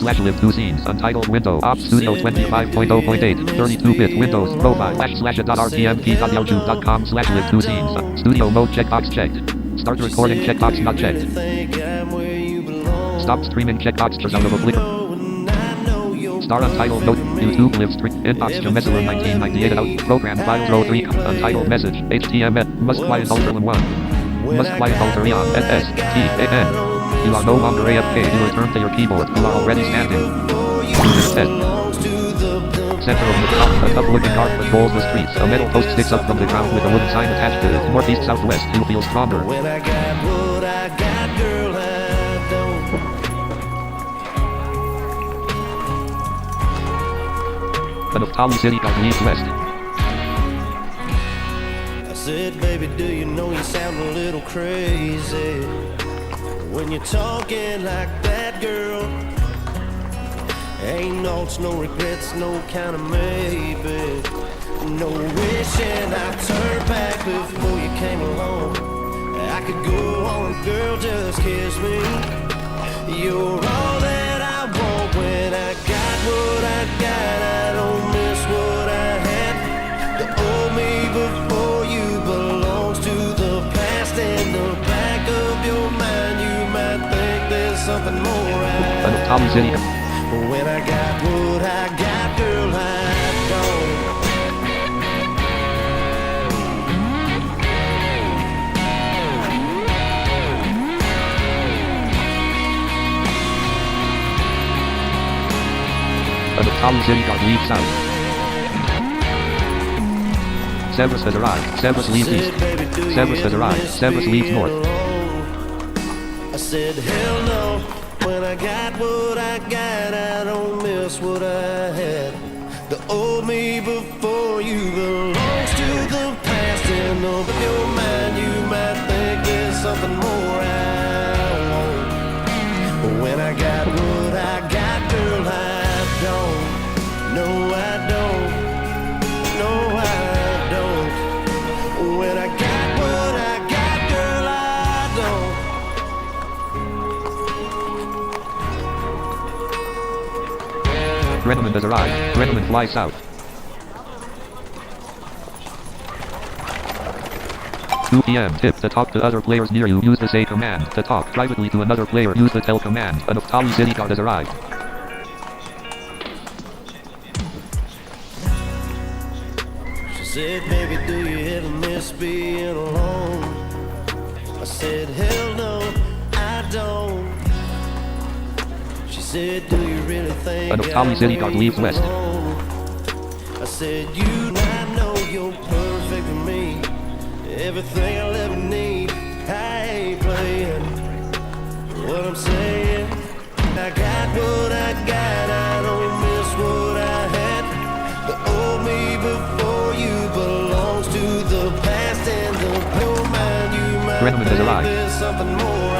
live 2 scenes. Untitled window. Op Studio 25.0.8. 32-bit Windows. Profile. /rtmp.youtube.com/live 2 scenes. Studio mode checkbox checked. Start recording checkbox not checked. Stop streaming checkbox turns out of a flicker. Star untitled note. YouTube live stream. Inbox to Messenger 1998 out. Program file row 3. Untitled message. HTML. Must quiet alter 1. Must quiet alter on. SSTAN. You are no longer AFK. You return to your keyboard. You are already standing. Center of the top. A tough-looking car patrols the streets. A metal post sticks up from the ground with a wooden sign attached to it. Northeast-southwest. You feel stronger. When I got what I got, girl, I don't. The Naftali City Guard leads west. I said, baby, do you know you sound a little crazy when you're talking like that, girl? Ain't notes, no regrets, no kind of maybe. No wishing I turned back before you came along. I could go on, girl, just kiss me. You're all that I want when I got what I got. I don't miss what I had. The old me before you belongs to the past. In the back of your mind, you might think there's something more. The Naftali City. When I got what I got, girl, I don't. The Naftali City Guard leads south. Severus has arrived. Severus leads east. Severus has arrived. Severus leads north. I said, hell no. When I got what I got, I don't miss what I had. The old me before you belongs to the past. In over your mind, you might think there's something more I want. But when I got what I got, girl, I don't. No, I don't. No, I don't. When I got what I got, girl, I don't. Grendelman has arrived. Grendelman flies south. 2 p.m. Tip. To talk to other players near you, use the say command. To talk privately to another player, use the tell command. A Naftali City Guard has arrived. She said, baby, do you ever miss being alone? I said, hell no, I don't. She said, do you really think A Naftali City Guard leaves west. I said, you not know you're perfect for me. Everything I'll ever need. I ain't playing what I'm saying. I got what I got. I don't miss what I had. The old me before you belongs to the past. And the pure mind you might Grendelman has think arrived. there's something more I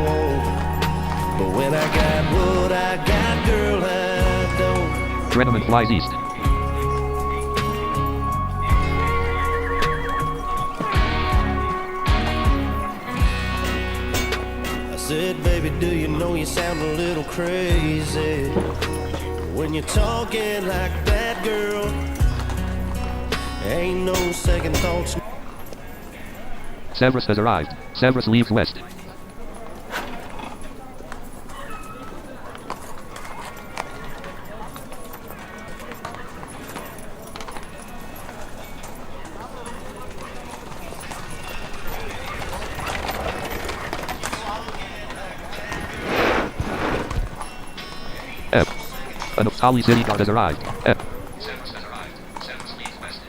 want. But when I got what I got, girl, I don't. Grendelman flies east. I said, baby, do you know you sound a little crazy when you're talking like that, girl? Ain't no second thoughts. Severus has arrived. Severus leaves west. F. A Naftali City Guard has arrived. F. Severus has arrived. Severus leaves west.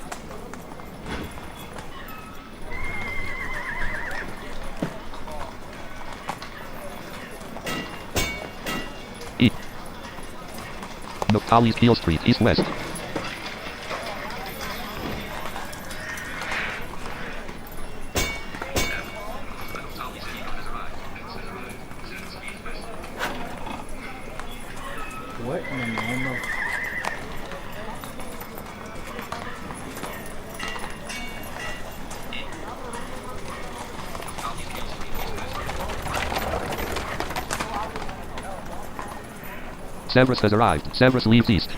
E. Naftali's Peel Street, east-west. What in the name of... Severus has arrived. Severus leaves east.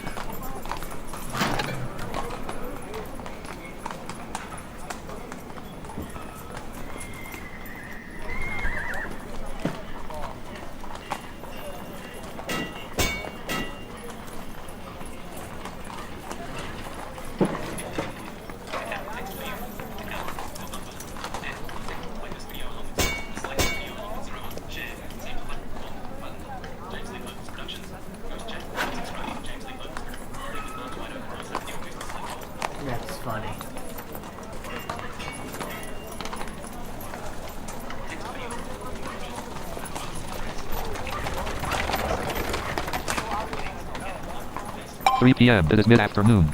That's funny. Three p.m. It is mid-afternoon.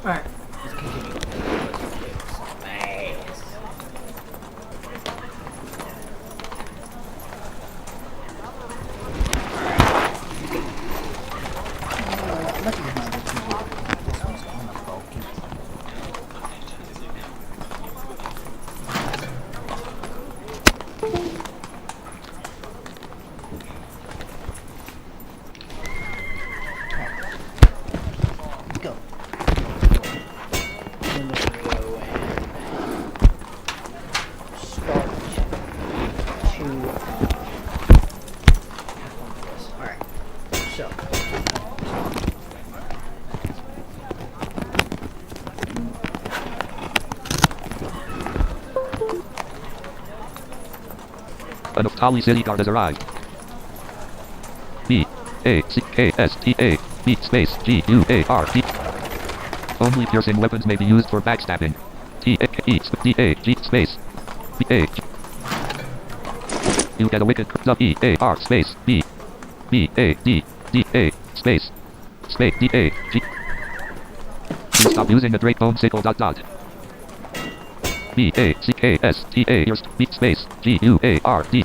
Alright, let's continue. Nice. Nothing is not good to do. This one's kind of bulky. Go. And then go and start to this. Alright. So A Naftali City Guard has arrived. B A C K S T A B space G U A R D. Only piercing weapons may be used for backstabbing. T A E D A G space B A G. You get a wicked W E A R space B B A D D A space D A G. You stop using the Drake bone sickle dot dot. B A C K S T A your B space G U A R D.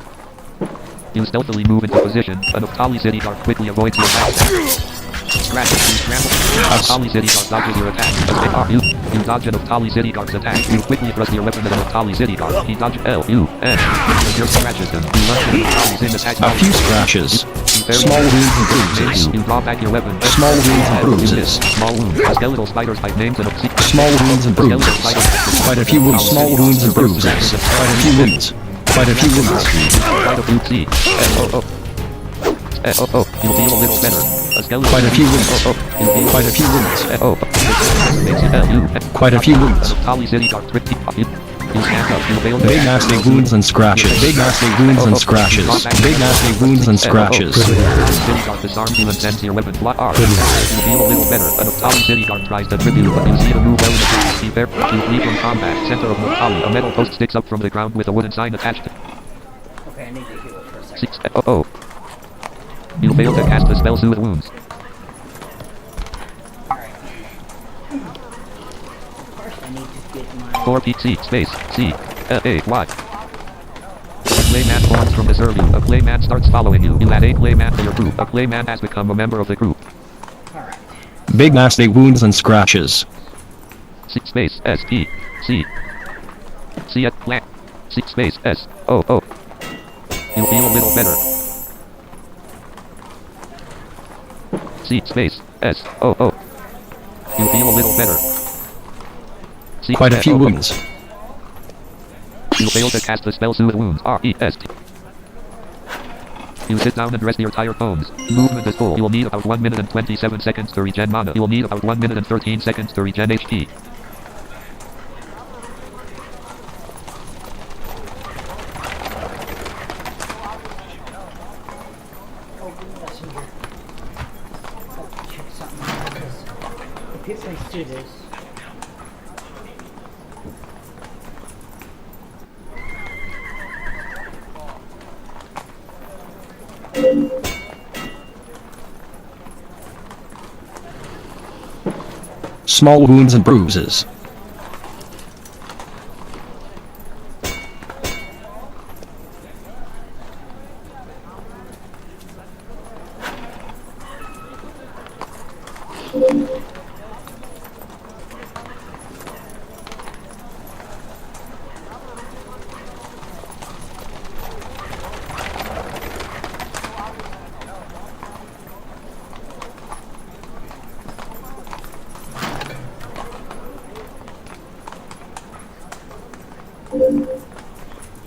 You stealthily move into position. A Naftali City Guard quickly avoids your attack. Scratch it, you scramble. Naftali City Guard dodges your attack. You dodge a Naftali City Guard's attack. You quickly thrust your weapon at a Naftali City Guard. He dodges L U N. Your scratches him. You lunge at Naftali's in attack. A few scratches. Small wounds and bruises. You draw back your weapon. Small wounds and bruises. Small wounds. A skeletal spider's bite names and Small wounds and bruises. Quite a few wounds. Small wounds and bruises. Quite a few wounds. Quite a few wounds. Quite a few C. You'll feel a little better. A skeletal. Quite a few wounds. Quite a few wounds. Quite a few wounds. Naftali City Guard tricky. You stand up. You fail. Big nasty wounds and scratches. Big nasty wounds and scratches. Big nasty wounds and scratches. City Guard disarms you and sends your weapon fly. You feel a little better. A Naftali City Guard tries to trip you, but you see to move well in the see there. You flee from combat. Center of Naftali. A metal post sticks up from the ground with a wooden sign attached. okay, I need to heal it for a second. 6 You fail to cast the spell Soothe Wounds. Alright. First I need to get my 4 P C space C A Y. A Clayman forms from the server. A Clayman starts following you. You add a Clayman to your group. A Clayman has become a member of the group. alright. Big nasty wounds and scratches. C space S P C C at plant C space S O O. You feel a little better. C space S O O. You feel a little better. C Quite a few O O. wounds. You fail to cast the spell Soothe Wounds. R-E-S-T. You sit down and rest your tired bones. Movement is full. You will need about 1 minute and 27 seconds to regen mana. You will need about 1 minute and 13 seconds to regen HP. Check something out because if you guys do this. Small wounds and bruises.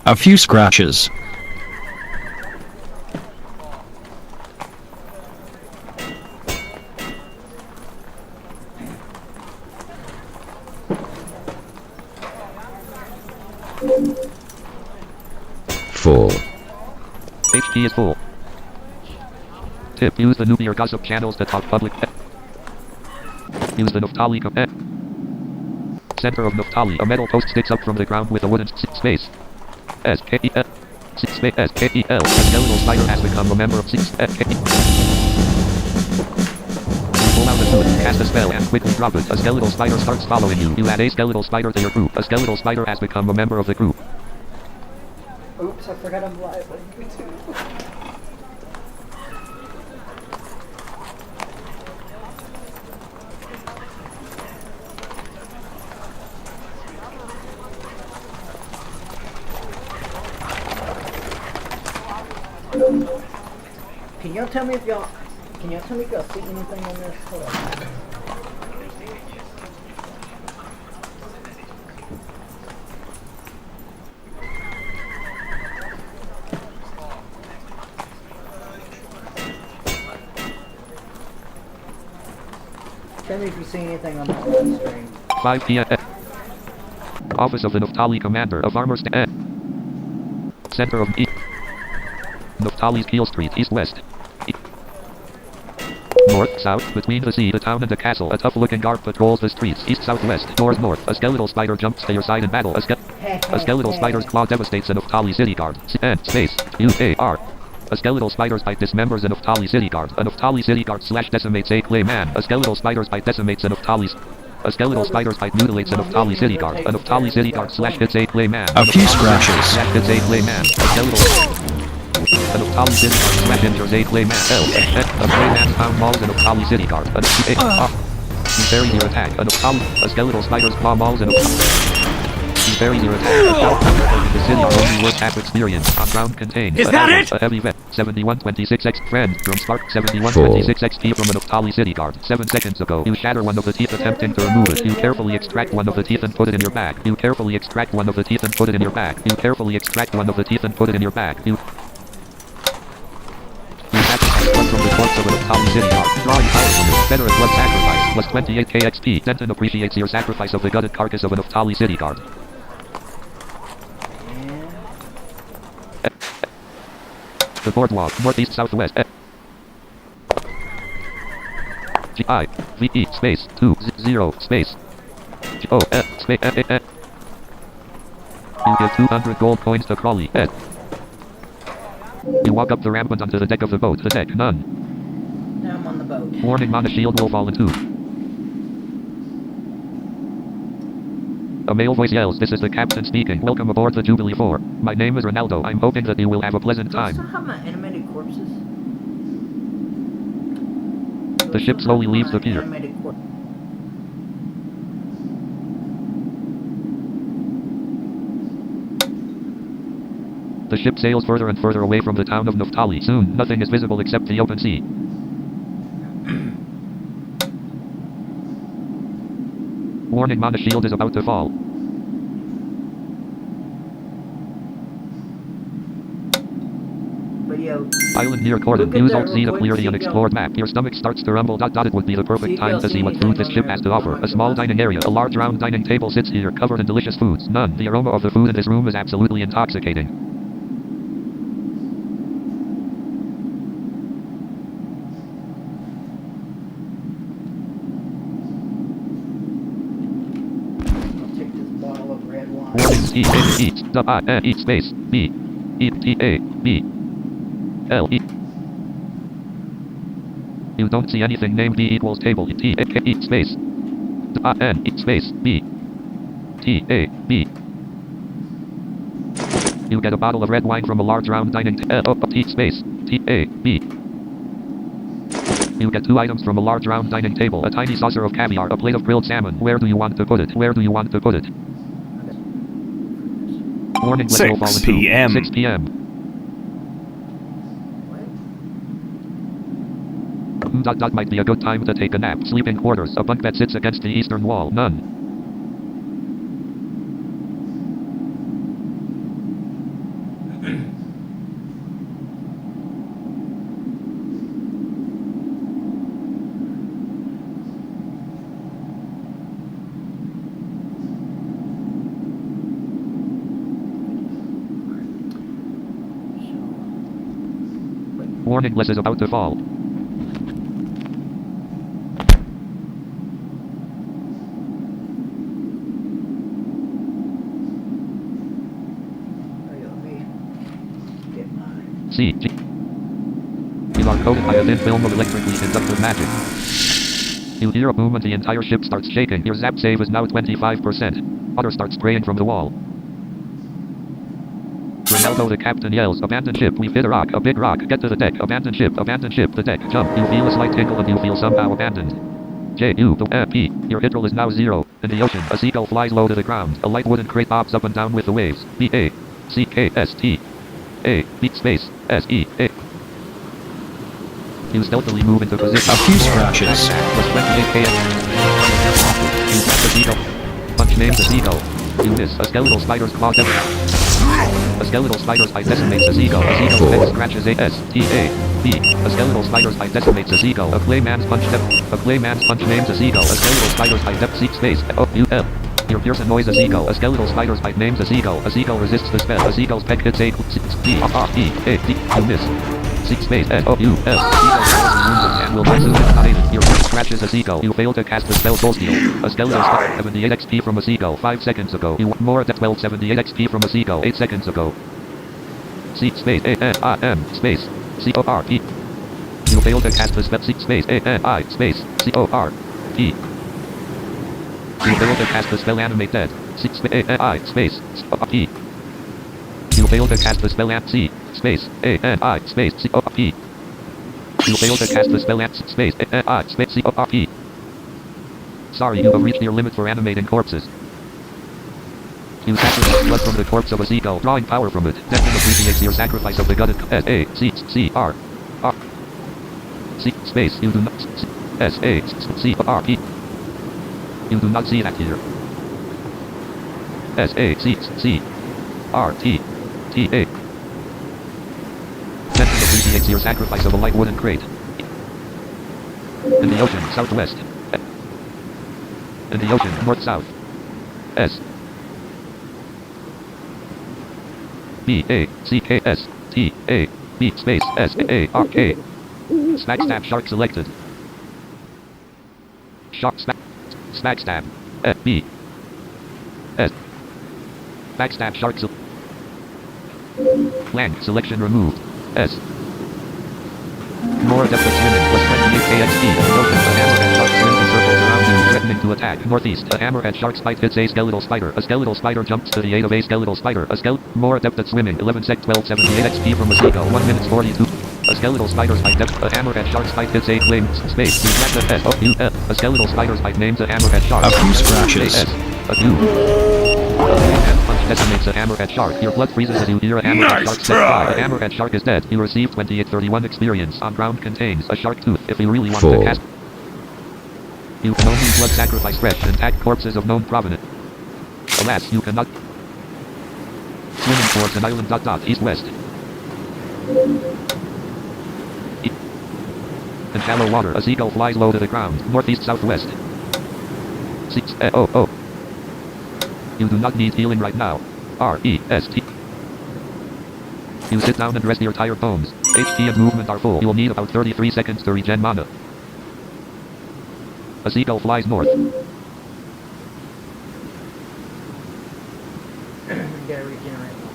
A few scratches. Full. HP is full. Tip: use the nuclear gossip channels to talk public. Use the Naftali center of Naftali. A metal post sticks up from the ground with a wooden space. SKEL. Space SKEL. A skeletal spider has become a member of SKEL. Pull out the suit, cast a spell, and quickly drop it. A skeletal spider starts following you. You add a skeletal spider to your group. A skeletal spider has become a member of the group. Oops, I forgot I'm live on YouTube. Can y'all tell me if y'all see anything on this? Hold on. Tell me if you see anything on that live stream. 5 p.m. Office of the Naftali Commander of Armor Center of E. Naftali's Keel Street, east-west. North, south, between the sea, the town and the castle, a tough-looking guard patrols the streets. East-southwest, north-north, a skeletal spider jumps to your side in battle. A skeletal spider's claw devastates a Naftali city guard. Space, UAR. A skeletal spider's bite dismembers a Naftali city guard. A Naftali city guard /decimates a clay man. A skeletal spider's bite decimates a Naftali's. A skeletal spider's bite mutilates a Naftali city guard. A Naftali city guard /hits a clay man. A few scratches. /hits a clay man. A Naftali city guard /injures a clay man. A clay man found mauls a Naftali city guard. He buries your attack. A skeletal spider's claw mauls a He buries your attack. A shout in the city are only worth half experience. On ground contained. Is that it? A heavy vet. 7126X friend from Spark. 7126XP from a Naftali city guard. 7 seconds ago. You shatter one of the teeth attempting to remove it. You carefully extract one of the teeth and put it in your bag. You carefully extract one of the teeth and put it in your bag. You carefully extract one of the teeth and put it in your bag. You blood from the corpse of a Naftali city guard. Drawing power from it. Better at blood sacrifice. Plus 28k XP. Denton appreciates your sacrifice of the gutted carcass of a Naftali city guard. The boardwalk, northeast southwest. GIVE space 20 space GOF space You give 200 gold coins to Crawley. You walk up the ramp and onto the deck of the boat. The deck, none. Now I'm on the boat. Warning, Mana shield will fall in two. A male voice yells, "This is the captain speaking. Welcome aboard the Jubilee 4. My name is Ronaldo. I'm hoping that you will have a pleasant Do I still time." have my animated corpses? The ship slowly leaves the pier. Animated corpse. The ship sails further and further away from the town of Naftali. Soon, nothing is visible except the open sea. Warning, Mana shield is about to fall. But yo, Island near Cordon. Look at Use that Alt Z to real clear quick, the unexplored map. Your stomach starts to rumble. It would be the perfect time to see what food this ship has to offer. A small dining area. A large round dining table sits here, covered in delicious foods. None. The aroma of the food in this room is absolutely intoxicating. I'll take this bottle of red wine. Warning, E space, B, E, T, A, B, L, E. You don't see anything named D equals table, T, A, K, E, space. N E space B T A B. You get a bottle of red wine from a large round dining table. T space T A B. You get 2 items from a large round dining table. A tiny saucer of caviar, a plate of grilled salmon. Where do you want to put it? Where do you want to put it? Warning, let go 6 fall into p.m. 6 p.m. Might be a good time to take a nap. Sleeping quarters. A bunk bed sits against the eastern wall. None. Warning, Les is about to fall. C. G. You are coated by a thin film of electrically conductive magic. You hear a boom and the entire ship starts shaking. Your zap save is now 25%. Water starts spraying from the wall. Ronaldo the captain yells, abandon ship, we've hit a rock, a big rock, get to the deck, abandon ship, the deck, jump. You feel a slight tinkle and you feel somehow abandoned. J. U. The P. Your hydral is now 0. In the ocean, a seagull flies low to the ground. A light wooden crate bobs up and down with the waves. B. A. C. K. S. T. A. B. Space. S. E. A. You stealthily move into position. A few scratches. Was 28 km. You catch the seagull. Punch names the seagull. You miss. A skeletal spider's claw decimates. A skeletal spider's bite decimates a seagull. A seagull's head scratches a S. T. A. B. A skeletal spider's bite decimates a seagull. A clay man's punch A clay man's punch names a seagull. A skeletal spider's bite seek space. O. U. L. Your pierce annoys a seagull. A skeletal spider's bite names a seagull. A seagull resists the spell. A seagull's peck hits a D. R. E. A. D. You miss. Seek space. S. O. U. S. And will not soon be Your pierce scratches a seagull. You fail to cast the spell Soul Steal. A skeletal spider 78 XP from a seagull 5 seconds ago. You want more at 1278 XP from a seagull 8 seconds ago. Seek space. A. N. I. M. Space. C. O. R. P. You fail to cast the spell Seek space. A. N. I. Space. C. O. R. P. You fail to cast the spell Animate Dead. Seek space. A. N. I. Space. C. O. R. P. You fail to cast the spell C. Space. A. N. I. Space. C. O. R. P. You fail to cast the spell space. A. N. I. Space. C. O. R. P. Sorry, you have reached your limit for animating corpses. You sacrifice blood from the corpse of a seagull, drawing power from it. Destin appreciates your sacrifice of the gutted S. A. C. C. R. R. C. Space. You do not. C. S. A. C. R. P. You do not see that here. S. A. C. C. R. T. T. A. Destin appreciates your sacrifice of a light wooden crate. In the ocean, southwest. In the ocean, north-south. S. B. A. C. K. S. T. A. B. Space. S. A. R. K. Smackstab shark selected. Shark Smackstab. F. B. S. Backstab shark Blank selection removed. S. More depth of swimming was 28 kxp. Ocean, a hammerhead shark swims in circles around you, threatening to attack. Northeast, a hammerhead shark's bite hits a skeletal spider. A skeletal spider jumps to the aid of a skeletal spider. More depth at swimming. 11 sec 1278 XP from a seagull. 1 minute 42. A skeletal spider's bite depth. A hammerhead shark's bite hits a claim space. You grab the S. O. U. F. A skeletal spider's bite names a hammerhead shark. A few scratches. S. A few. A hammerhead punch decimates a hammerhead shark. Your blood freezes as you hear a hammerhead shark set fire. The hammerhead shark is dead. You receive 2831 experience. On ground contains a shark tooth. If you really want to cast, you can only blood sacrifice fresh intact corpses of known provenance. Alas, you cannot. Swimming towards an island. East-west. In shallow water, a seagull flies low to the ground. Northeast-southwest. O. You do not need healing right now. R-E-S-T. You sit down and rest your tired bones. HP and movement are full. You will need about 33 seconds to regen mana. A seagull flies north. Gotta regenerate my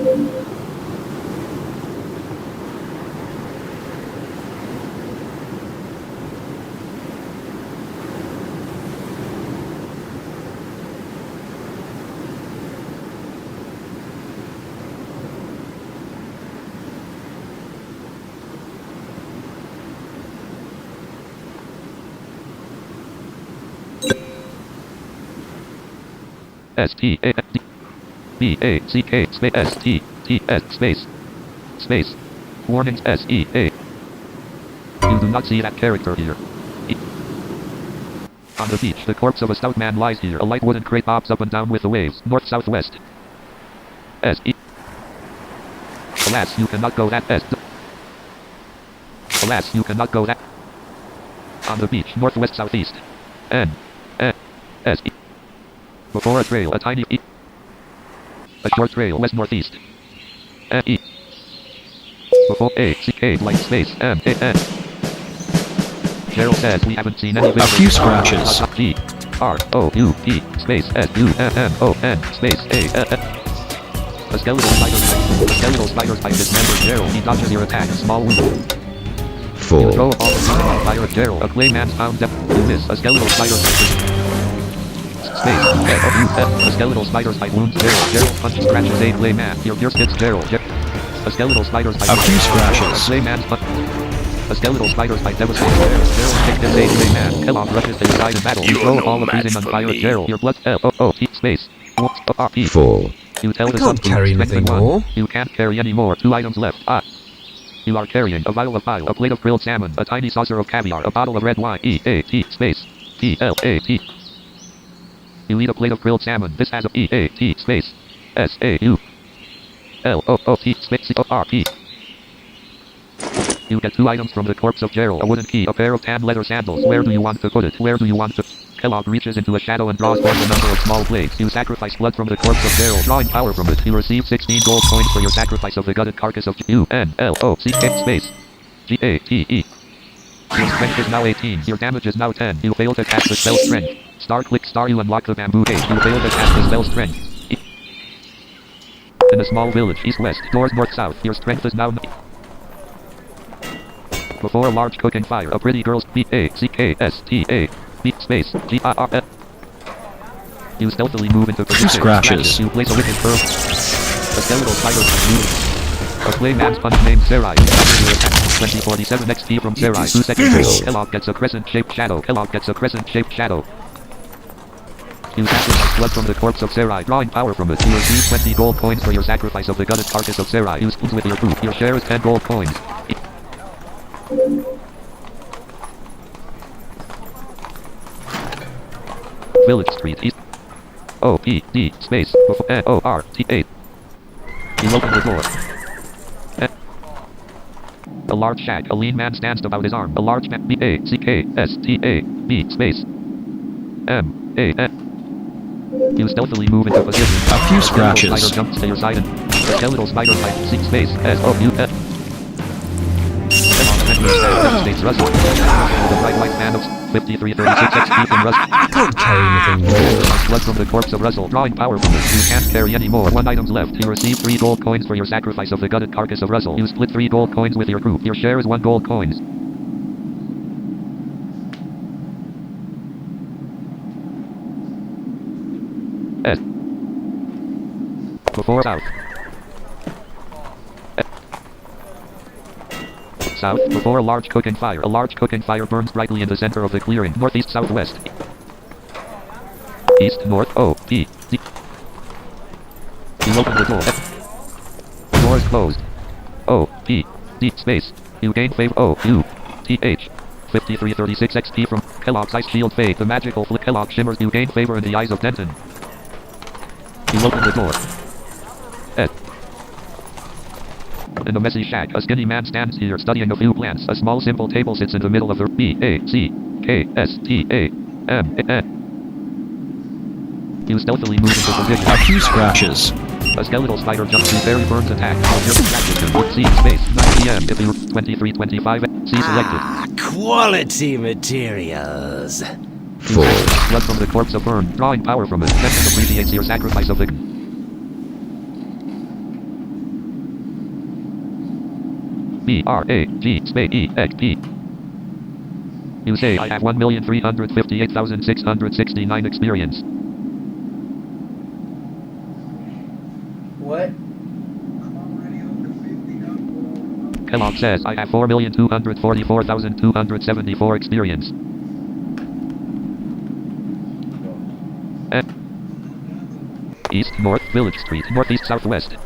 mana. S T A D B A C K space S T T S space. Warnings S E A. You do not see that character here. On the beach, the corpse of a stout man lies here. A light wooden crate bobs up and down with the waves, north-southwest. S E. Alas, you cannot go that S. Alas, you cannot go that. On the beach, northwest-southeast. N. S E. Before a trail, a tiny E. A short trail, west-northeast. N E. Before A C K blank space M A N. Cheryl says we haven't seen any. A few scratches. G R O U P space S U M M O N space A N. A skeletal spider bite dismembered Cheryl. He dodges your attack. Small wound. You 4, throw a ball of fire on fire at Cheryl. A clay man's found dead. You miss. A skeletal spider bite. Space A skeletal spider bite wounds Cheryl. Cheryl punch scratches a clay man. Your pierce hits Cheryl. A skeletal spider bite. A few scratches. A clay man's punch. A skeletal spider bite devastates Cheryl. Kicked his clay man. Kellogg rushes to your side in battle. You throw a ball of freezing on fire at Cheryl. Your blood L-O-O-P space. 4, You tell the can't carry anything more. You can't carry any more. 2 items left. You are carrying a vial of bile, a plate of grilled salmon, a tiny saucer of caviar, a bottle of red wine. E-A-T space. P-L-A-T. You eat a plate of grilled salmon. This has a E-A-T space. S-A-U. L-O-O-T space C-O-R-P. You get 2 items from the corpse of Gerald. A wooden key, a pair of tan leather sandals. Where do you want to put it? Where do you want to... Kellogg reaches into a shadow and draws forth a number of small blades. You sacrifice blood from the corpse of Gerald, drawing power from it. You receive 16 gold coins for your sacrifice of the gutted carcass of U-N-L-O-C-K space. G-A-T-E. Your strength is now 18. Your damage is now 10. You fail to cast the spell strength. Star click star, you unlock the bamboo gate. You fail to cast the spell strength. In a small village, east-west, doors north-south. Your strength is now... Before a large cooking fire, a pretty girl's B-A-C-K-S-T-A. Beat space. G-I-R-F. You stealthily move into position. Scratches. You place a wicked curve. A skeletal spider moves. A clay man's punch named Sarai. 2047 XP from Sarai. 2 seconds. Kellogg gets a crescent-shaped shadow. Kellogg gets a crescent-shaped shadow. You sacrifice blood from the corpse of Sarai, drawing power from it. You receive 20 gold coins for your sacrifice of the gutted carcass of Sarai. You spoons with your food. Your share is 10 gold coins. Village Street East. O-P-D space before N-O-R-T-8. You open the door. A large shack. A lean man stands about his arm. A large man. B-A-C-K-S-T-A-B space M-A-N. You stealthily move into position. A few scratches. A skeletal spider jumps to your side and the skeletal spider type C space S-O-U-N. States Russell. The bright white man of 5336 XP from Russell. I can't carry anything more. Blood from the corpse of Russell, drawing power from it. You can't carry any more. 1 item's left. You receive 3 gold coins for your sacrifice of the gutted carcass of Russell. You split 3 gold coins with your group. Your share is 1 gold coins. S. Before south. South, before a large cooking fire. A large cooking fire burns brightly in the center of the clearing. Northeast, southwest. East, north, O, P, D. You open the door. The door is closed. O, P, D, space. You gain favor. O, U, T, H. 5336 XP from Kellogg's Ice Shield Fade. The magical flick Kellogg shimmers. You gain favor in the eyes of Denton. You open the door. S. In a messy shack, a skinny man stands here studying a few plants. A small simple table sits in the middle of the B-A-C-K-S-T-A-M-A-N. You stealthily move into position. A few scratches. A skeletal spider jumps to Barry Burns' attack. While you're distracted to C space 9 PM if you 2325 C selected. Quality materials. 4, Blood from the corpse of Burn, drawing power from it. Denton appreciates your sacrifice of the... B-R-A-G space E-X-P. You say I have 1,358,669 experience. What? Kellogg says I have 4,244,274 experience. East, north, Village Street, northeast, southwest.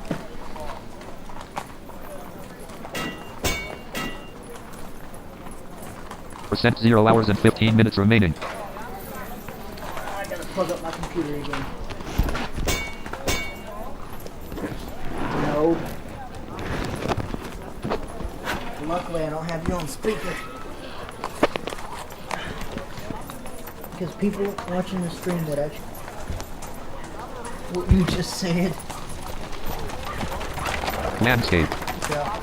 Percent 0 hours and 15 minutes remaining. I gotta plug up my computer again. No. Luckily, I don't have you on speaker. Because people watching the stream would actually... What you just said. Landscape. Yeah.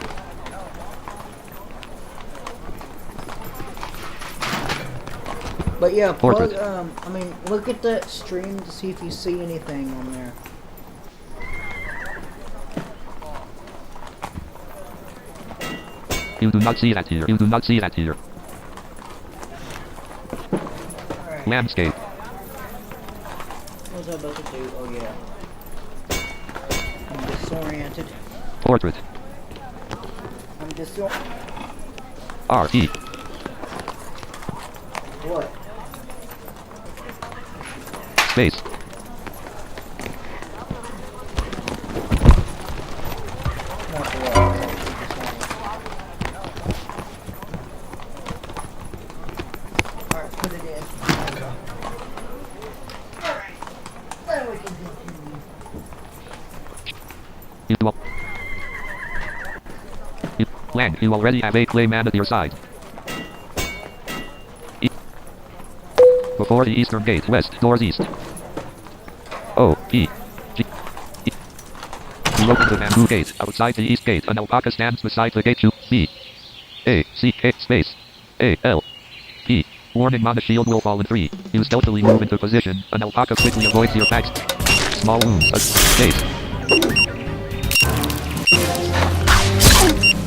But yeah, plug, Portrait. I mean, look at that stream to see if you see anything on there. You do not see that here. You do not see that here. Alright, Landscape. what was I about to do? Oh yeah. I'm disoriented. Portrait. I'm disoriented. R-E. What? Space. Not the wall. Alright, put it in. There we go. Alright. Then we can continue. Lang, you already have a clay man at your side. Before the eastern gate, west, northeast. O, P, G, E. You open the bamboo gate. Outside the east gate, an alpaca stands beside the gate. B, A, C, K, space, A, L, P. Warning, mana shield will fall in 3. You stealthily move into position. An alpaca quickly avoids your attacks. Small wounds, space.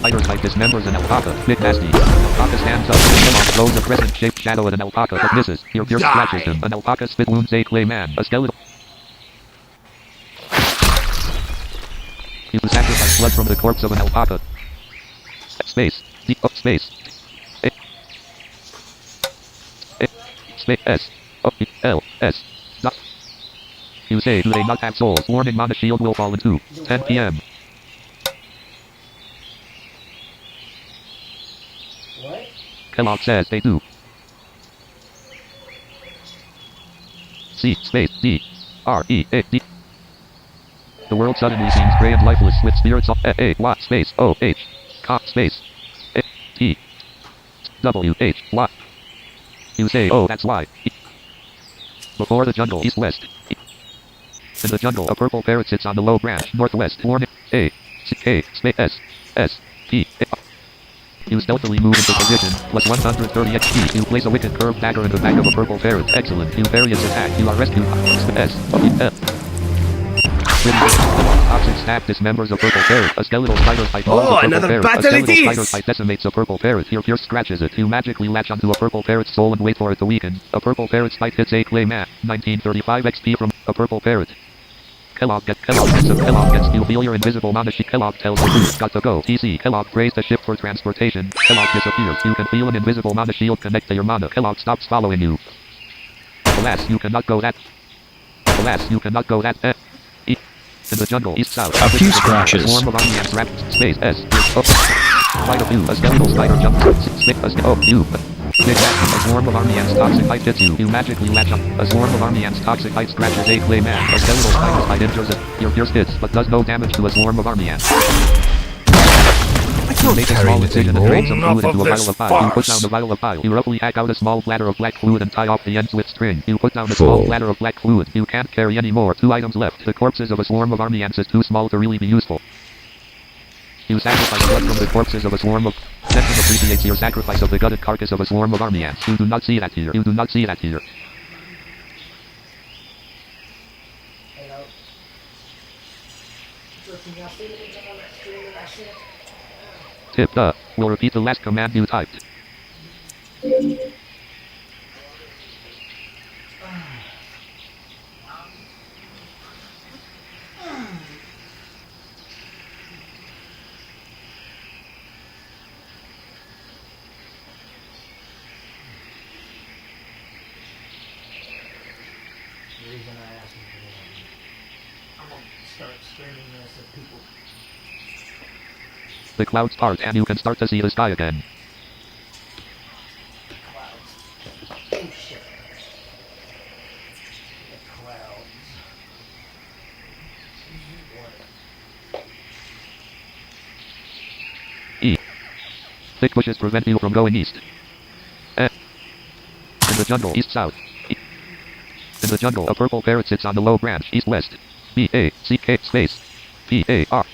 Spider type dismembers an alpaca. Big nasty. An alpaca stands up. Kellogg throws a crescent-shaped shadow at an alpaca, but misses. Your pierce scratches him. An alpaca spit wounds a clay man. A skeletal. You sacrifice blood from the corpse of an alpaca. Space. D. Up. Space. A. A. Space. S. O. L. S. Dot. You say, do they not have souls? Warning, mana shield will fall in 2. 10 p.m. What? Kellogg says they do. C space D R E A D. The world suddenly seems grey and lifeless with spirits of A Y space O H cop space A T W H Y. You say, oh, that's why. Before the jungle, east west. In the jungle, a purple parrot sits on the low branch, northwest. Warning A C K space S S P A. You stealthily move into position, plus 130 XP. You place a wicked curved dagger in the back of a purple parrot. Excellent. You parry its attack. You are rescued. S. F. Toxic staff dismembers a purple parrot. A skeletal spider bite a purple another parrot. battle A skeletal it spider is! bite decimates a purple parrot. Your pierce scratches it. You magically latch onto a purple parrot's soul and wait for it to weaken. A purple parrot's bite hits a clay man. 1935 XP from a purple parrot. Kellogg gets you feel your invisible mana. Kellogg tells the crew, got to go. TC Kellogg prays the ship for transportation. Kellogg disappears. You can feel an invisible mana shield connect to your mana. Kellogg stops following you. Alas, you cannot go that. Alas, you cannot go that. E. In the jungle, east south. A few scratches. A swarm of army ants wrapped. Space S. Oh. Quite a few. A skeletal spider jumps. You. Big action. A swarm of army ants toxic bite hits you. You magically latch up. A swarm of army ants toxic bite scratches a clay man. A skeletal spider's bite injures it. Your pierce hits, but does no damage to a swarm of army ants. You make a small incision and drain some fluid into a vial of bile. You put down the vial of bile. You roughly hack out a small bladder of black fluid and tie off the ends with string. You put down a small bladder of black fluid. You can't carry any more. 2 items left. The corpses of a swarm of army ants is too small to really be useful. You sacrifice blood from the corpses of a swarm of... Session appreciates your sacrifice of the gutted carcass of a swarm of army ants. You do not see that here. You do not see that here. Hello. Can y'all see anything on that stream that I sent? Tip, will repeat the last command you typed. The reason I asked him for that. start screaming this at people. The clouds part and you can start to see the sky again. Clouds. Oh shit. The clouds. E. Thick bushes prevent you from going east. F. In the jungle, east-south. E. In the jungle, a purple parrot sits on the low branch, east-west. B-A-C-K space. P-A-R.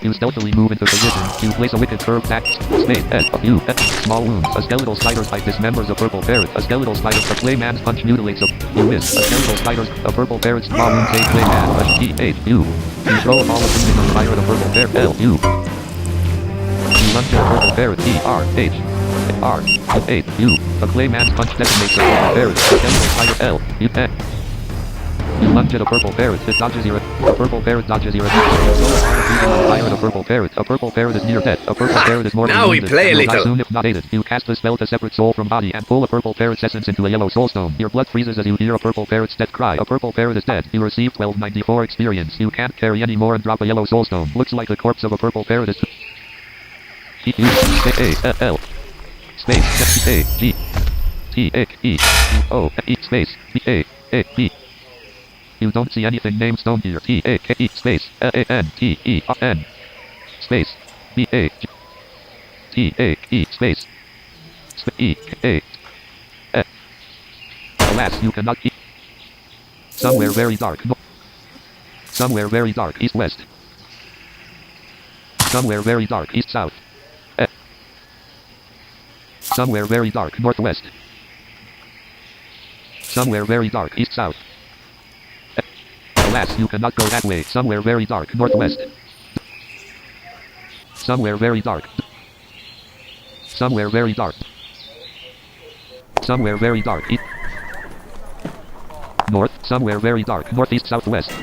You stealthily move into position. You place a wicked curved axe. Space S-U-S. Small wounds. A skeletal spider bite dismembers a purple parrot. A skeletal spider. A clay man's punch mutilates a. You miss. A skeletal spider. A purple parrot's small wound takes clay man. A T-H-U. You throw a ball of something and fire the purple parrot. L-U. You lunge at a purple parrot. E-R-H. R-H-U. A clay man's punch decimates a purple parrot. A skeletal spider. L-U-N. You lunge at a purple parrot, it dodges your... A purple parrot dodges your... Fire at a purple parrot. A purple parrot is near death. A purple parrot is mortally Now we wounded play a and will die little. soon if not aided. You cast a spell to separate soul from body and pull a purple parrot's essence into a yellow soul stone. Your blood freezes as you hear a purple parrot's death cry. A purple parrot is dead. You receive 1294 experience. You can't carry any more and drop a yellow soul stone. Looks like the corpse of a purple parrot is... T-U-A-L. Space. T-A-G. T-A-E-O-E. Space. B-A-A-B. You don't see anything named stone here. T-A-K-E space L-A-N-T-E-R-N space B-A-G T-A-E space E-A. Alas, you cannot eat. Somewhere very dark. Somewhere very dark. East-west. Somewhere very dark. East-south. Somewhere very dark. Northwest. Somewhere very dark. East-south. Alas, you cannot go that way. Somewhere very dark. Northwest. Somewhere very dark. Somewhere very dark. Somewhere very dark. East. North. Somewhere very dark. Northeast. Southwest.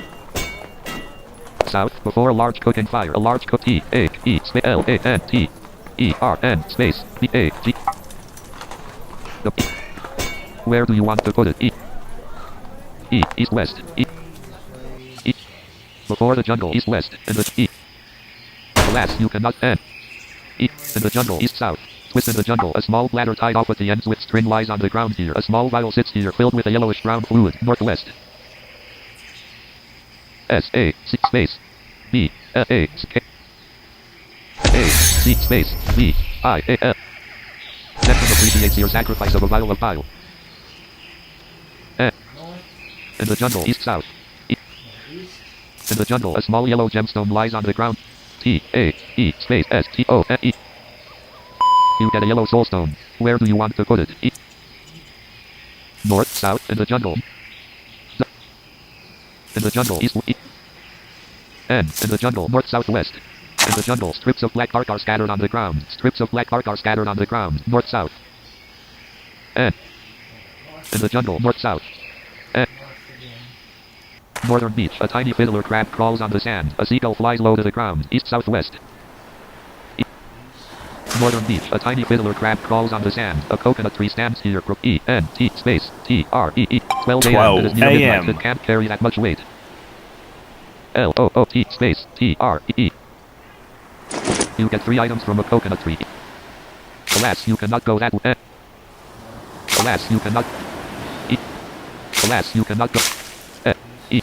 South. Before a large cooking fire. A large cook. E-A-E. L-A-N-T. E-R-N. Space. B-A-G. Where do you want to put it? E. E. East-west. E. E. Before the jungle. East-west. In the E. Alas, you cannot N. E. In the jungle. East-south. Twist in the jungle. A small bladder tied off at the ends with string lies on the ground here. A small vial sits here filled with a yellowish brown fluid. Northwest. S-A-C space. B. L-A-C-K. A-C space. B. I-A-L. Neptune appreciates your sacrifice of a vial of bile. In the jungle. East-south. E. In the jungle. A small yellow gemstone lies on the ground. T-A-E space S-T-O-N-E. You get a yellow soulstone. Where do you want to put it? E. North, south, in the jungle. In the jungle. East, E. N. In the jungle. North, southwest. In the jungle. Strips of black bark are scattered on the ground. Strips of black bark are scattered on the ground. North, south. N. In the jungle. North, south. N. Northern beach. A tiny fiddler crab crawls on the sand. A seagull flies low to the ground. East, southwest. E. Northern beach. A tiny fiddler crab crawls on the sand. A coconut tree stands here. E-N-T space T-R-E-E. 12 a.m. It is near midnight. It can't carry that much weight. L-O-O-T space T-R-E-E. You get 3 items from a coconut tree. Alas, you cannot go that way. Alas, you cannot. E. Alas, you cannot go. E.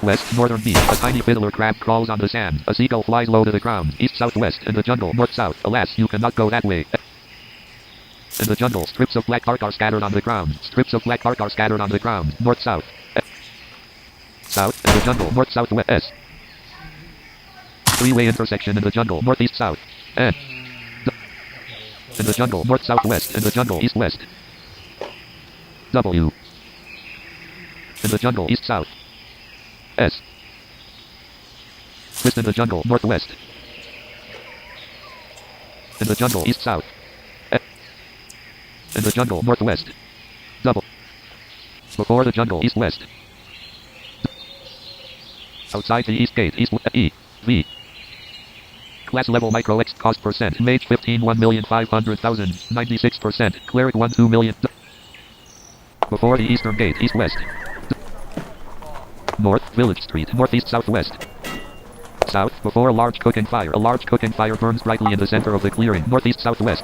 West, northern beach. A tiny fiddler crab crawls on the sand. A seagull flies low to the ground. East, southwest. In the jungle. North, south. Alas, you cannot go that way. In the jungle. Strips of black bark are scattered on the ground. Strips of black bark are scattered on the ground. North, south. South. In the jungle. North, southwest. 3-way intersection in the jungle. Northeast, south. N. In the jungle. North, southwest. In the jungle. East, west. W. In the jungle. East, south. S. Twist in the jungle. Northwest. In the jungle. East, south. F. In the jungle. Northwest. Double. Before the jungle. East, west. Outside the east gate. East, E. V. Class level micro X cost percent. Mage 15 1,500,000. 96%. Cleric 1 2 million. Before the eastern gate. East, west. North, Village Street, northeast, southwest. South, before a large cooking fire. A large cooking fire burns brightly in the center of the clearing. Northeast, southwest.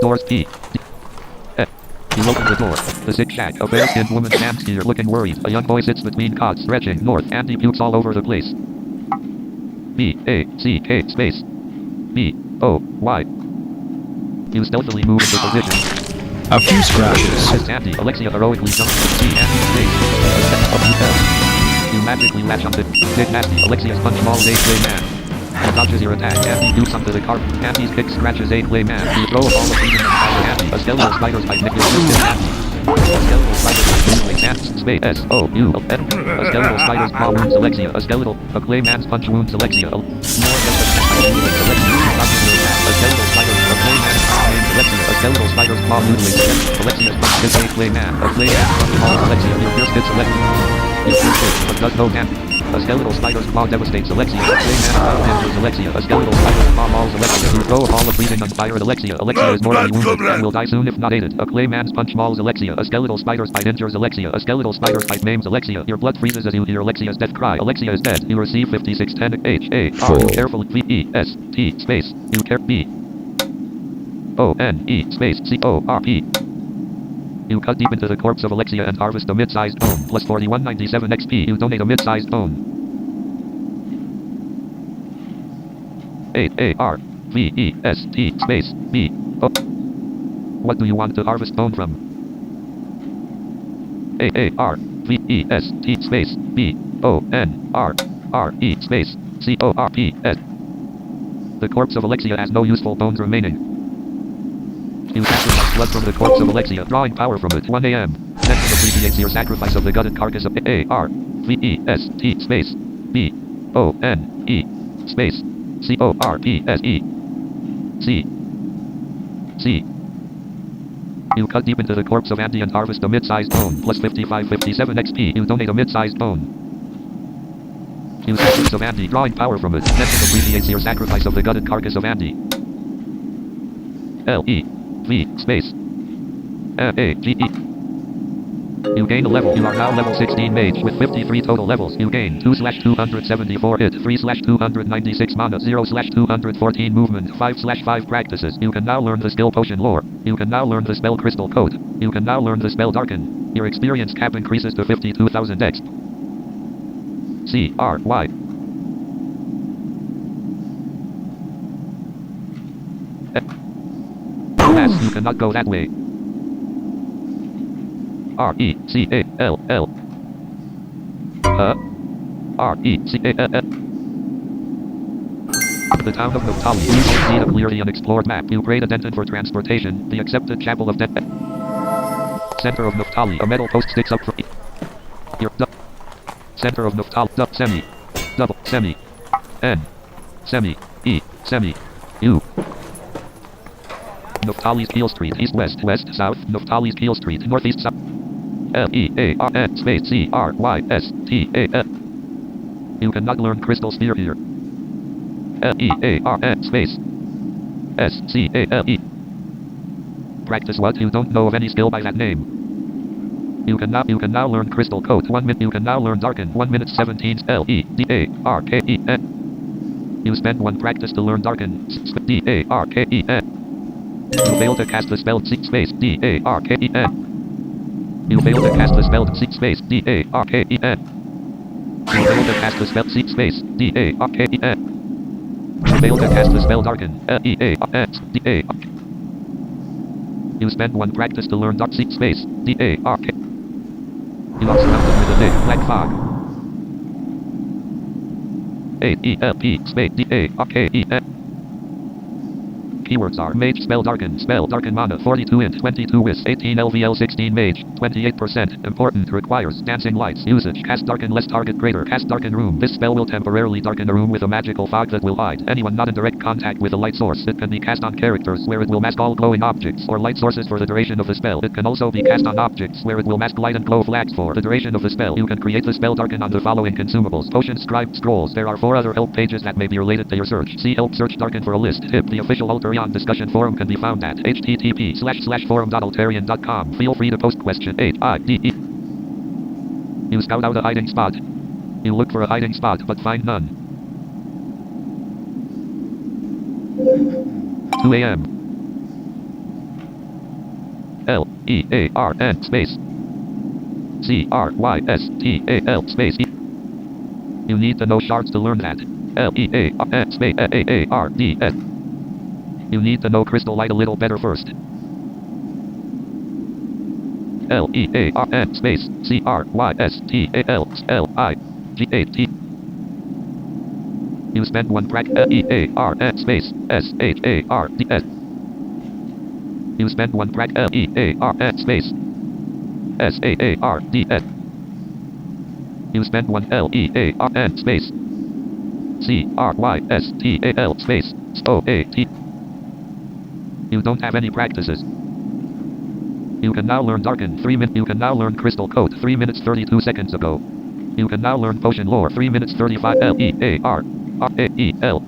Doors P. D. E. You open the door. The sick shack. A bare-skinned woman stands here looking worried. A young boy sits between cots, stretching. North. Andy pukes all over the place. B. A. C. K. Space. B. O. Y. You stealthily move into position. A few scratches. Assist Andy. Alexia heroically jumps to C. Andy's face. You magically latch onto Big Nasty. Alexia's punch mauls a clay man. Dodges your attack. Andy dukes onto the carpet. Andy's kick scratches a clay man. You throw a ball of freedom and Andy. A skeletal spider's bite nickels Andy. A skeletal spider's bite wounds Andy. Space S-O-U. A skeletal spider's paw wounds Alexia. A clay man's punch wounds Alexia. A skeletal spider's a clay man's paw wounds Alexia. A skeletal spider's paw noodling Alexia's punch hits a clay man. A clay man's punch mauls Alexia. Your fierce hits Alexia. You shoot it, but does no damage. A skeletal spider's claw devastates Alexia. A clay man's paw injures Alexia. A skeletal spider's paw mauls Alexia. You throw a ball of breathing on fire at Alexia. Alexia is mortally wounded and will die soon if not aided. A clay man's punch mauls Alexia. A skeletal spider's bite injures Alexia. A skeletal spider's bite maims Alexia. Your blood freezes as you hear Alexia's death cry. Alexia is dead. You receive 5610 H-A-R. You carefully V-E-S-T space. You care B-O-N-E space C-O-R-P. You cut deep into the corpse of Alexia and harvest a mid-sized bone. Plus 4197 XP. You donate a mid-sized bone. A-R-V-E-S-T space B-O. What do you want to harvest bone from? A-R-V-E-S-T space B-O-N-R-R-E space C-O-R-P-S. The corpse of Alexia has no useful bones remaining. You sacrifice blood from the corpse of Alexia, drawing power from it. 1 a.m. Sentence abbreviates your sacrifice of the gutted carcass of A-R-V-E-S-T space B-O-N-E space C-O-R-P-S-E C. C. You cut deep into the corpse of Andy and harvest a mid-sized bone. Plus 5557 XP. You donate a mid-sized bone. You sacrifice of Andy, drawing power from it. Sentence abbreviates your sacrifice of the gutted carcass of Andy. L-E. V space A-A-G-E. You gain a level. You are now level 16 mage with 53 total levels. You gain 2/274 hit, 3/296 mana, 0/214 movement, 5/5 practices. You can now learn the skill potion lore. You can now learn the spell crystal coat. You can now learn the spell darken. Your experience cap increases to 52,000 X. C-R-Y. You cannot go that way. R-E-C-A-L-L. R-E-C-A-L-L. The town of Naphtali. You see a clearly unexplored map. You pray to Denton for transportation. The accepted chapel of Denton. Center of Naphtali. A metal post sticks up for your center of Naphtali. Semi. Double. Semi. N. Semi. E. Semi. U. Naphtali's Keel Street, east, west, west, south. Naphtali's Keel Street, northeast, south. L-E-A-R-N space C-R-Y-S-T-A-L. You cannot learn Crystal Sphere here. L-E-A-R-N space S-C-A-L-E. Practice what? You don't know of any skill by that name. You can now learn Crystal Coat. 1 minute. You can now learn Darken. 1 minute 17 L-E-D-A-R-K-E-N. You spend 1 practice to learn Darken. D-A-R-K-E-N. You fail to cast the spell space D-A-R-K-E-N. You fail to cast the spell space D-A-R-K-E-N. You fail to cast the spell space D-A-R-K-E-N. You fail to cast the spell Darken. L-E-A-R-N D-A-R-K. You spend 1 practice to learn Dark space D-A-R-K. You are surrounded with a big black fog. A-E-L-P space D-A-R-K-E-N. Keywords are Mage, Spell Darken Mana, 42 int, 22 wis, 18 LVL, 16 Mage, 28%, important, requires dancing lights, usage, cast Darken less target greater, cast Darken room. This spell will temporarily darken a room with a magical fog that will hide anyone not in direct contact with a light source. It can be cast on characters where it will mask all glowing objects or light sources for the duration of the spell. It can also be cast on objects where it will mask light and glow flags for the duration of the spell. You can create the spell Darken on the following consumables: potions, scribe, scrolls. There are 4 other help pages that may be related to your search. See help search Darken for a list. Tip: the official Alterion discussion forum can be found at http://forum.alterion.com. Feel free to post question 8IDE. You scout out a hiding spot. You look for a hiding spot but find none. 2 a.m. Learn space Crystal space E. You need to know shards to learn that. Learn space AARDS. You need to know Crystal Light a little better first. Learn space CRYSTALLIGHT. You spend one learn space SHARDS. You spend one learn space SAARDS. You spend one learn space CRYSTAL space SOAT. You don't have any practices. You can now learn Darken 3 minutes. You can now learn Crystal Code 3 minutes 32 seconds ago. You can now learn Potion Lore 3 minutes 35 LEARRAEL.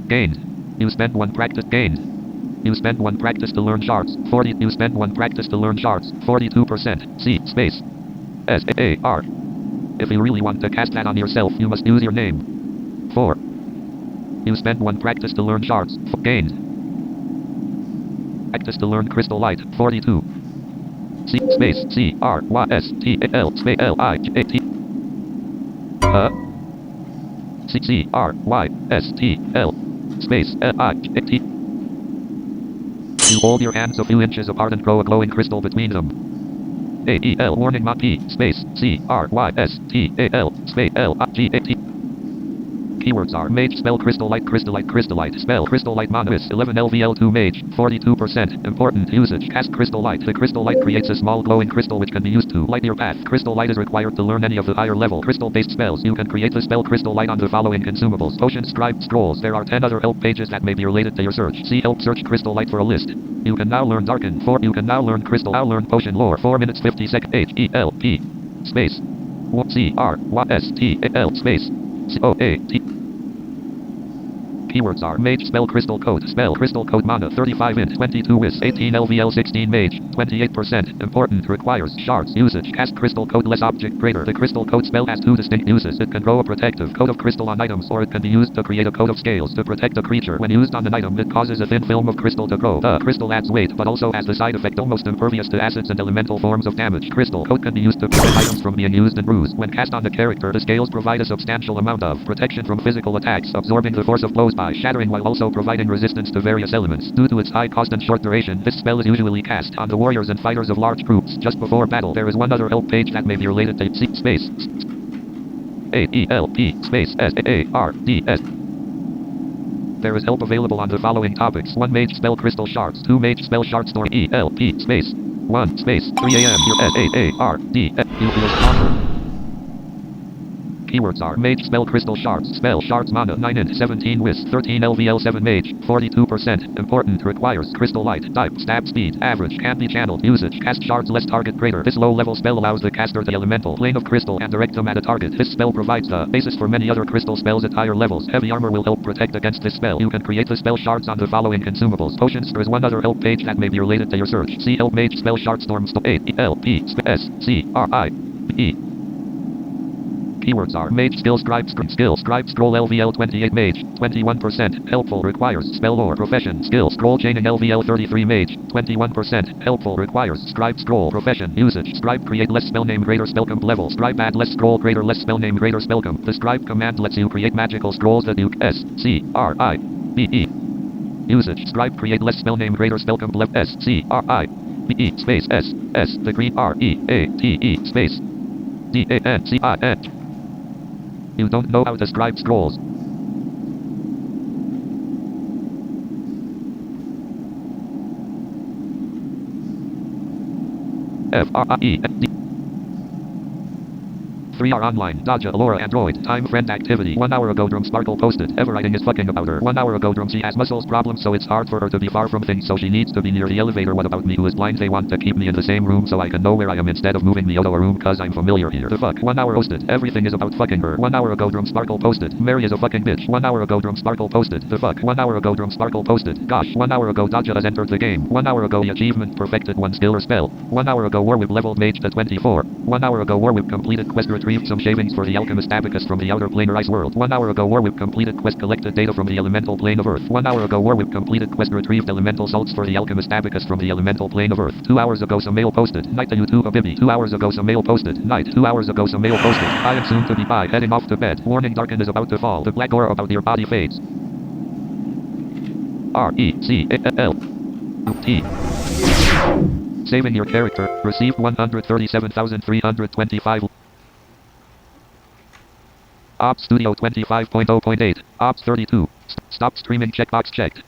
Gained. You spend one practice gained. You spend one practice to learn shards. 40. You spend one practice to learn shards. 42%. C space SAR. If you really want to cast that on yourself, you must use your name. 4. You spend one practice to learn shards. Gained. Practice to learn Crystal Light. 42. C space CRYSTAL space LIGHT. CCRYSTL space LIGHT. You hold your hands a few inches apart and grow a glowing crystal between them. AEL warning mod P space CRYSTAL space LIGHT. Keywords are Mage spell Crystal Light spell Crystal Light mana is 11 LVL2 Mage 42%. Important usage cast Crystal Light. The Crystal Light creates a small glowing crystal which can be used to light your path. Crystal Light is required to learn any of the higher level crystal based spells. You can create the spell Crystal Light on the following consumables: Potions, Scribe, Scrolls. There are 10 other help pages that may be related to your search. See help search Crystal Light for a list. You can now learn Darken 4. You can now learn Crystal. Now learn Potion Lore 4 minutes 50 seconds. HELP space CRYSTAL space COAT. Keywords are Mage spell Crystal Code spell Crystal Code mana 35 int 22 wis 18 LVL 16 Mage 28%. Important requires shards usage cast Crystal Code less object greater. The Crystal Code spell has two distinct uses. It can grow a protective coat of crystal on items, or it can be used to create a coat of scales to protect a creature. When used on an item, it causes a thin film of crystal to grow. The crystal adds weight but also has the side effect almost impervious to acids and elemental forms of damage. Crystal Coat can be used to prevent items from being used and bruised. When cast on the character, the scales provide a substantial amount of protection from physical attacks, absorbing the force of blows by shattering while also providing resistance to various elements. Due to its high cost and short duration, this spell is usually cast on the warriors and fighters of large groups just before battle. There is one other help page that may be related to C space AELP space SAARDS. There is help available on the following topics: 1 Mage spell Crystal Shards, 2 Mage spell Shard Storm ELP space 1 space 3 AM your SAARDS. You feel stronger. Keywords are Mage spell Crystal Shards spell Shards mana 9 int 17 wis 13 LVL 7 Mage 42%. Important requires Crystal Light type stab speed average can be channeled usage cast shards less target greater. This low level spell allows the caster the elemental plane of crystal and direct them at a target. This spell provides the basis for many other crystal spells at higher levels. Heavy armor will help protect against this spell. You can create the spell shards on the following consumables: Potions. There is one other help page that may be related to your search. See help Mage spell Shard Storm AELP SCRIBE. Keywords are Mage skill Scribe Scroll LVL 28 Mage 21%. Helpful requires spell lore profession skill Scroll chaining LVL 33 Mage 21%. Helpful requires Scribe Scroll profession usage Scribe create less spell name greater spellcomp level Scribe add less scroll greater less spell name greater spellcomp. The Scribe command lets you create magical scrolls that you SCRIBE. Usage Scribe create less spell name greater spellcomp level SCRIBE space S the green REATE space DANCIN. You don't know how to scribe scrolls. FRIEND. 3 are online. Dodja, Alora, Android. Time friend activity. 1 hour ago Drum Sparkle posted. Everwriting is fucking about her. 1 hour ago Drum she has muscles problems so it's hard for her to be far from things so she needs to be near the elevator. What about me who is blind? They want to keep me in the same room so I can know where I am instead of moving me out of a room cause I'm familiar here. The fuck. 1 hour posted. Everything is about fucking her. 1 hour ago Drum Sparkle posted. Mary is a fucking bitch. 1 hour ago Drum Sparkle posted. The fuck. 1 hour ago Drum Sparkle posted. Gosh. 1 hour ago Dodja has entered the game. 1 hour ago the achievement perfected 1 skill or spell. 1 hour ago Warwhip leveled mage to 24. 1 hour ago Warwhip completed quest retrieved some shavings for the alchemist Abacus from the outer planar ice world. 1 hour ago Warwhip completed quest collected data from the elemental plane of earth. 1 hour ago Warwhip completed quest retrieved elemental salts for the alchemist Abacus from the elemental plane of earth. 2 hours ago some mail posted. Night to YouTube Habibi. 2 hours ago some mail posted. Night. 2 hours ago some mail posted. I am soon to be by heading off to bed. Warning darken is about to fall. The black aura about your body fades. RECALT. Saving your character. Received 137,325. Ops Studio 25.0.8. Ops 32. Stop streaming checkbox checked.